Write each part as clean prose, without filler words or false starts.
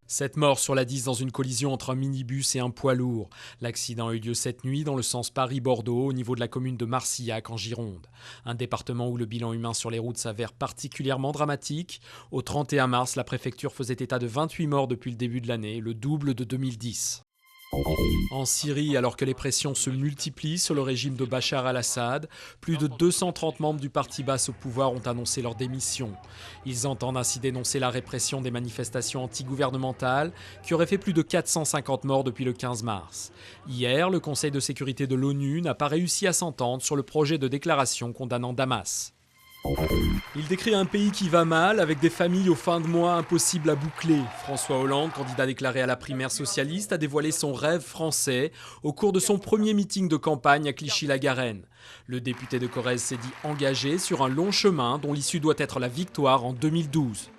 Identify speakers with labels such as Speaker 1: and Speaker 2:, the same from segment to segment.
Speaker 1: Sept morts sur la 10 dans une collision entre un minibus et un poids lourd. L'accident a eu lieu cette nuit dans le sens Paris-Bordeaux, au niveau de la commune de Marcillac en Gironde. Un département où le bilan humain sur les routes s'avère particulièrement dramatique. Au 31 mars, la préfecture faisait état de 28 morts depuis le début de l'année, le double de 2010. En Syrie, alors que les pressions se multiplient sur le régime de Bachar al-Assad, plus de 230 membres du parti Baas au pouvoir ont annoncé leur démission. Ils entendent ainsi dénoncer la répression des manifestations antigouvernementales qui auraient fait plus de 450 morts depuis le 15 mars. Hier, le Conseil de sécurité de l'ONU n'a pas réussi à s'entendre sur le projet de déclaration condamnant Damas. Il décrit un pays qui va mal, avec des familles aux fins de mois impossibles à boucler. François Hollande, candidat déclaré à la primaire socialiste, a dévoilé son rêve français au cours de son premier meeting de campagne à Clichy-la-Garenne. Le député de Corrèze s'est dit engagé sur un long chemin dont l'issue doit être la victoire en 2012.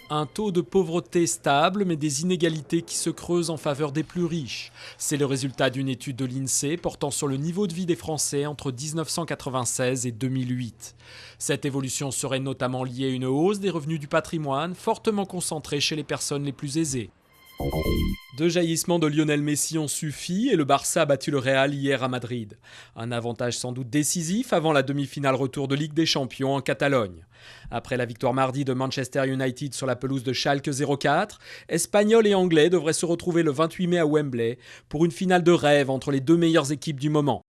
Speaker 1: Un taux de pauvreté stable, mais des inégalités qui se creusent en faveur des plus riches. C'est le résultat d'une étude de l'INSEE portant sur le niveau de vie des Français entre 1996 et 2008. Cette évolution serait notamment liée à une hausse des revenus du patrimoine, fortement concentrée chez les personnes les plus aisées. Deux jaillissements de Lionel Messi ont suffi et le Barça a battu le Real hier à Madrid. Un avantage sans doute décisif avant la demi-finale retour de Ligue des Champions en Catalogne. Après la victoire mardi de Manchester United sur la pelouse de Schalke 04, Espagnols et Anglais devraient se retrouver le 28 mai à Wembley pour une finale de rêve entre les deux meilleures équipes du moment.